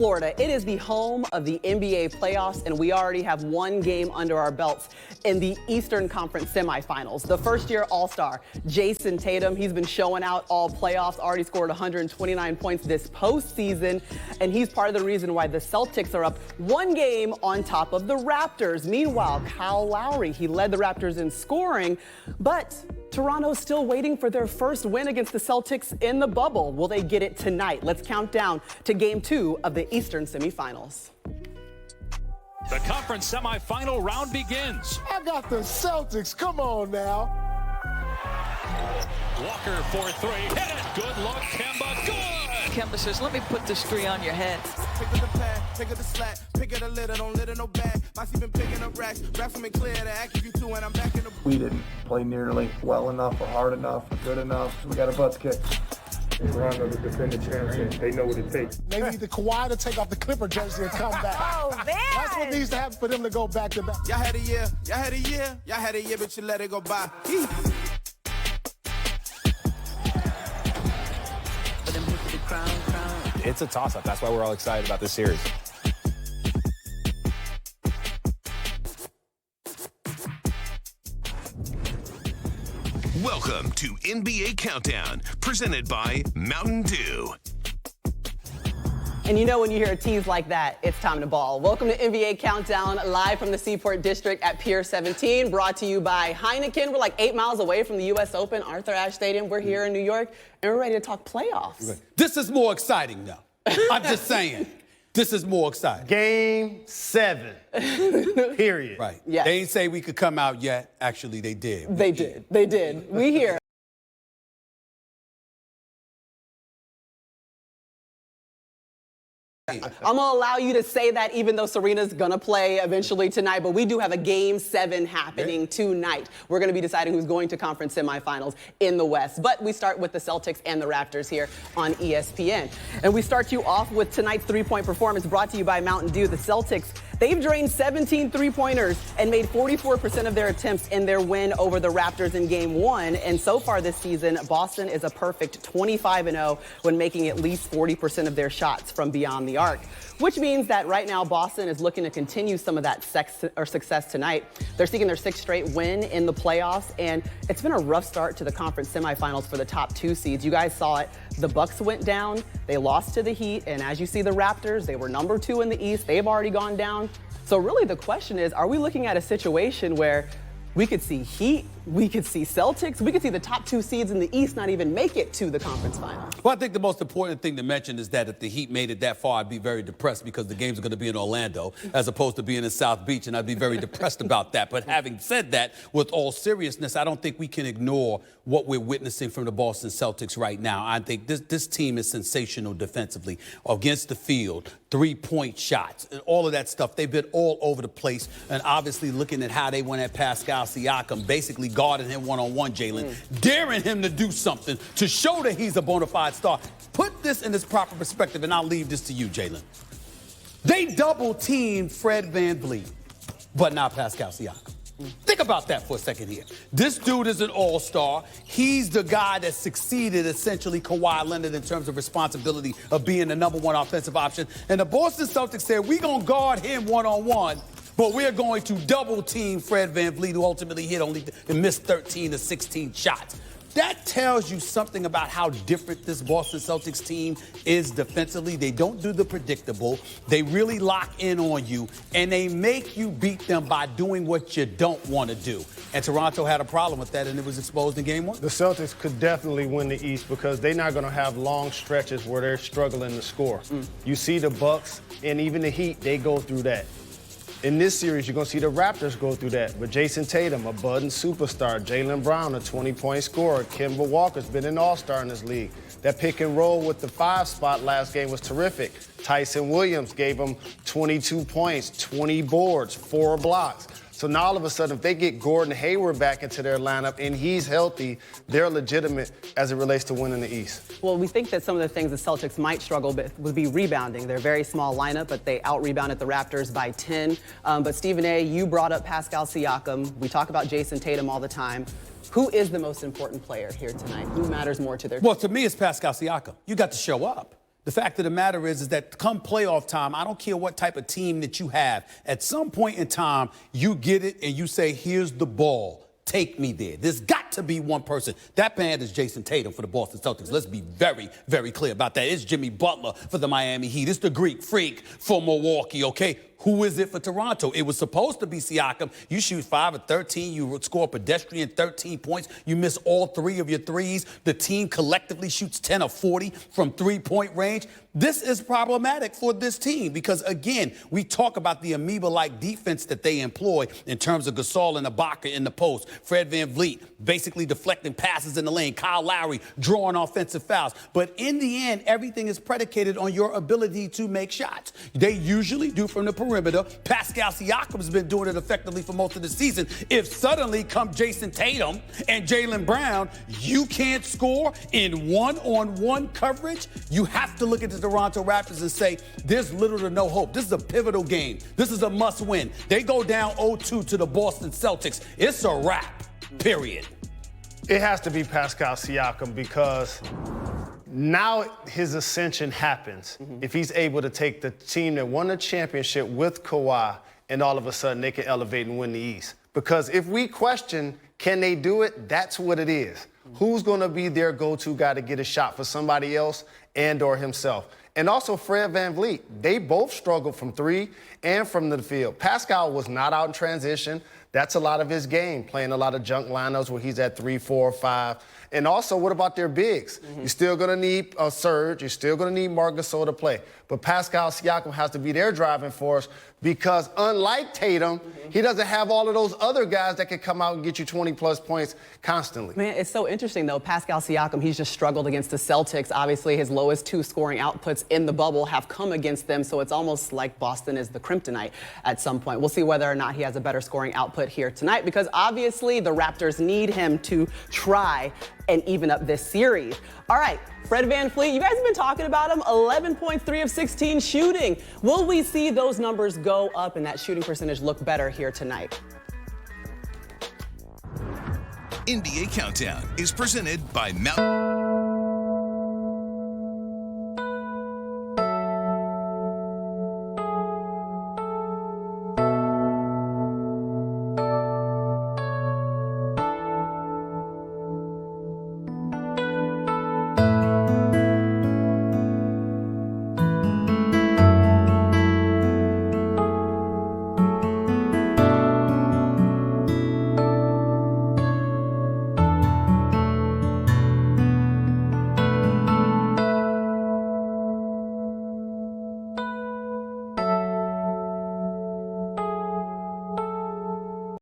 Florida. It is the home of the NBA playoffs, and we already have one game under our belts in the Eastern Conference semifinals. The first-year All-Star, Jayson Tatum, he's been showing out all playoffs, already scored 129 points this postseason, and he's part of the reason why the Celtics are up one game on top of the Raptors. Meanwhile, Kyle Lowry, he led the Raptors in scoring, but Toronto's still waiting for their first win against the Celtics in the bubble. Will they get it tonight? Let's count down to Game 2 of the Eastern semifinals. The conference semifinal round begins. I got the Celtics. Come on now. Walker for three. Hit it. Good look. Kemba. Good. Kemba says, let me put this three on your head. Pick up the pad, pick up the slack, pick up the litter, don't litter no bag. Moxie been picking up racks, racks from me clear to act you two, and I'm back in the. We didn't play nearly well enough or hard enough or good enough. So we got our butts kicked. Toronto, the defending champs, and they know what it takes. They need the Kawhi to take off the Clipper jersey and come back. Oh, man. That's what needs to happen for them to go back to back. Y'all had a year, but you let it go by. It's a toss-up. That's why we're all excited about this series. Welcome to NBA Countdown, presented by Mountain Dew. And you know when you hear a tease like that, it's time to ball. Welcome to NBA Countdown, live from the Seaport District at Pier 17, brought to you by Heineken. We're like 8 miles away from the U.S. Open, Arthur Ashe Stadium. We're here in New York, and we're ready to talk playoffs. This is more exciting, though. I'm just saying. This is more exciting. Game 7. Period. Right. Yes. They didn't say we could come out yet. Actually, they did. They did. We here. I'm going to allow you to say that even though Serena's going to play eventually tonight, but we do have a Game 7 happening tonight. We're going to be deciding who's going to conference semifinals in the West. But we start with the Celtics and the Raptors here on ESPN. And we start you off with tonight's three-point performance brought to you by Mountain Dew. The Celtics, they've drained 17 three-pointers and made 44% of their attempts in their win over the Raptors in Game 1. And so far this season, Boston is a perfect 25-0 when making at least 40% of their shots from beyond the arc, which means that right now Boston is looking to continue some of that success tonight. They're seeking their 6th straight win in the playoffs, and it's been a rough start to the conference semifinals for the top 2 seeds. You guys saw it. The Bucks went down, they lost to the Heat, and as you see the Raptors, they were number 2 in the East. They've already gone down. So really the question is, are we looking at a situation where we could see Heat, we could see Celtics, we could see the top 2 seeds in the East not even make it to the conference final? Well, I think the most important thing to mention is that if the Heat made it that far, I'd be very depressed because the games are going to be in Orlando as opposed to being in South Beach, and I'd be very depressed about that. But having said that, with all seriousness, I don't think we can ignore what we're witnessing from the Boston Celtics right now. I think this team is sensational defensively, against the field, three-point shots, and all of that stuff. They've been all over the place, and obviously looking at how they went at Pascal Siakam, basically guarding him one-on-one, Jalen, daring him to do something to show that he's a bona fide star. Put this in its proper perspective, and I'll leave this to you, Jalen. They double-teamed Fred VanVleet, but not Pascal Siakam. Think about that for a second here. This dude is an all-star. He's the guy that succeeded, essentially, Kawhi Leonard in terms of responsibility of being the number 1 offensive option. And the Boston Celtics said, we're going to guard him one-on-one, but we're going to double-team Fred VanVleet, who ultimately missed 13 to 16 shots. That tells you something about how different this Boston Celtics team is defensively. They don't do the predictable. They really lock in on you, and they make you beat them by doing what you don't want to do. And Toronto had a problem with that, and it was exposed in Game 1. The Celtics could definitely win the East because they're not going to have long stretches where they're struggling to score. You see the Bucks and even the Heat, they go through that. In this series, you're going to see the Raptors go through that. But Jayson Tatum, a budding superstar. Jaylen Brown, a 20-point scorer. Kemba Walker's been an all-star in this league. That pick and roll with the 5 spot last game was terrific. Tyson Williams gave them 22 points, 20 boards, 4 blocks. So now all of a sudden, if they get Gordon Hayward back into their lineup and he's healthy, they're legitimate as it relates to winning the East. Well, we think that some of the things the Celtics might struggle with would be rebounding. They're a very small lineup, but they out-rebounded the Raptors by 10. But Stephen A., you brought up Pascal Siakam. We talk about Jayson Tatum all the time. Who is the most important player here tonight? Who matters more to their team? Well, to me, it's Pascal Siakam. You got to show up. The fact of the matter is that come playoff time, I don't care what type of team that you have. At some point in time, you get it and you say, here's the ball. Take me there. There's got to be one person. That man is Jayson Tatum for the Boston Celtics. Let's be very, very clear about that. It's Jimmy Butler for the Miami Heat. It's the Greek Freak for Milwaukee, okay? Who is it for Toronto? It was supposed to be Siakam. You shoot 5 of 13. You score a pedestrian 13 points. You miss all 3 of your threes. The team collectively shoots 10 of 40 from three-point range. This is problematic for this team because, again, we talk about the amoeba-like defense that they employ in terms of Gasol and Ibaka in the post, Fred VanVleet basically deflecting passes in the lane, Kyle Lowry drawing offensive fouls. But in the end, everything is predicated on your ability to make shots. They usually do from the perimeter. Pascal Siakam's been doing it effectively for most of the season. If suddenly come Jayson Tatum and Jaylen Brown, you can't score in one-on-one coverage, you have to look at the Toronto Raptors and say, there's little to no hope. This is a pivotal game. This is a must-win. They go down 0-2 to the Boston Celtics. It's a wrap, period. It has to be Pascal Siakam because now his ascension happens if he's able to take the team that won the championship with Kawhi and all of a sudden they can elevate and win the East. Because if we question, can they do it? That's what it is. Who's going to be their go-to guy to get a shot for somebody else and or himself? And also Fred VanVleet. They both struggled from 3 and from the field. Pascal was not out in transition. That's a lot of his game, playing a lot of junk lineups where he's at 3, 4, 5. And also, what about their bigs? You're still going to need a Serge. You're still going to need Marc Gasol to play. But Pascal Siakam has to be their driving force because unlike Tatum, he doesn't have all of those other guys that can come out and get you 20-plus points constantly. Man, it's so interesting, though. Pascal Siakam, he's just struggled against the Celtics. Obviously, his lowest 2 scoring outputs in the bubble have come against them, so it's almost like Boston is the kryptonite at some point. We'll see whether or not he has a better scoring output here tonight because obviously the Raptors need him to try and even up this series. All right, Fred VanVleet, you guys have been talking about him, 11.3 of 16 shooting. Will we see those numbers go up and that shooting percentage look better here tonight? NBA Countdown is presented by Mount.